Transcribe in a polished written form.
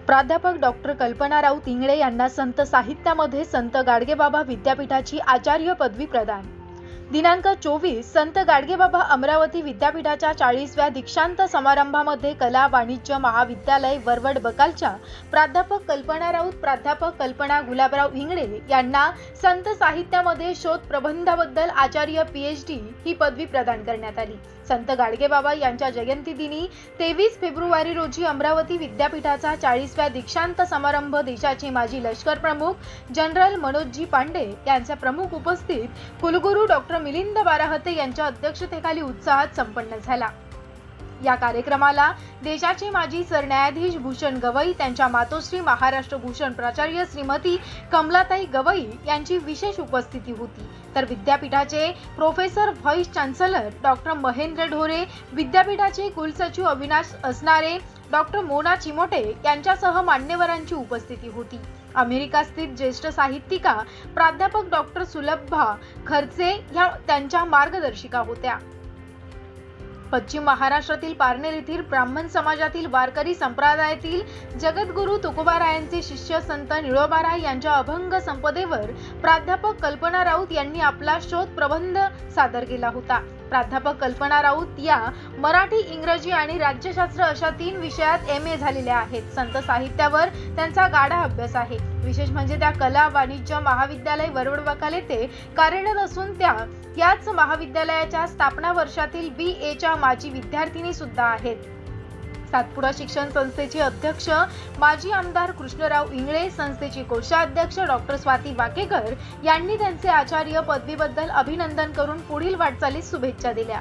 प्राध्यापक डॉक्टर कल्पना राऊत इंगळे यांना संत साहित्यामध्ये संत गाडगेबाबा विद्यापीठाची आचार्य पदवी प्रदान। दिनांक 24 संत गाडगेबाबा अमरावती विद्यापीठाच्या 40व्या दीक्षांत समारंभामध्ये कला वाणिज्य महाविद्यालय वरवड बकालच्या प्राध्यापक कल्पना राऊत, प्राध्यापक कल्पना गुलाबराव इंगळे यांना संत साहित्यामध्ये शोध प्रबंधाबद्दल आचार्य PhD ही पदवी प्रदान करण्यात आली। संत गाडगेबाबा यांच्या जयंती दिनी 23 फेब्रुवारी रोजी अमरावती विद्यापीठाचा 40व्या दीक्षांत समारंभ देशाचे माजी लष्कर प्रमुख जनरल मनोजजी पांडे यांच्या प्रमुख उपस्थित कुलगुरू डॉक्टर मिलिंद बाराहते यांच्या अध्यक्षतेखाली उत्साहात संपन्न झाला। या कार्यक्रमाला देशाचे माजी सरन्यायाधीश भूषण गवई, त्यांच्या मातोश्री महाराष्ट्र भूषण प्राचार्य श्रीमती कमलाताई गवई यांची विशेष उपस्थिती होती। तर विद्यापीठाचे professor vice chancellor doctor Mahendra Dhore, विद्यापीठाचे कुलसचिव अविनाश असणारे, डॉक्टर मोना चिमोटे यांच्यासह मान्यवरांची उपस्थिती होती। अमेरिका स्थित ज्येष्ठ साहित्यिका प्राध्यापक डॉक्टर सुलभा खर्चे या त्यांच्या मार्गदर्शिका होत्या। पश्चिम महाराष्ट्रातील पारनेर येथील ब्राह्मण समाजातील वारकरी संप्रदायातील जगद्गुरू तुकोबारायांचे शिष्य संत निळोबाराय यांच्या अभंग संपदेवर प्राध्यापक कल्पना राऊत यांनी आपला शोध प्रबंध सादर केला होता। प्राध्यापक कल्पना राऊत या मराठी, इंग्रजी आणि राज्यशास्त्र अशा 3 विषयात MA झालेल्या आहेत। संत साहित्यावर त्यांचा गाढा अभ्यास आहे। विशेष म्हणजे त्या कला वाणिज्य महाविद्यालय वरवड बकाल येथे कार्यरत असून त्या याच महाविद्यालयाच्या स्थापना वर्षातील BA माजी विद्यार्थिनी सुद्धा आहेत। सातपुडा शिक्षण संस्थेचे अध्यक्ष माजी आमदार कृष्णराव इंगळे, संस्थेचे कोषाध्यक्ष डॉक्टर स्वाती वाकेकर यांनी त्यांचे आचार्य पदवीबद्दल अभिनंदन करून पुढील वाटचालीस शुभेच्छा दिल्या।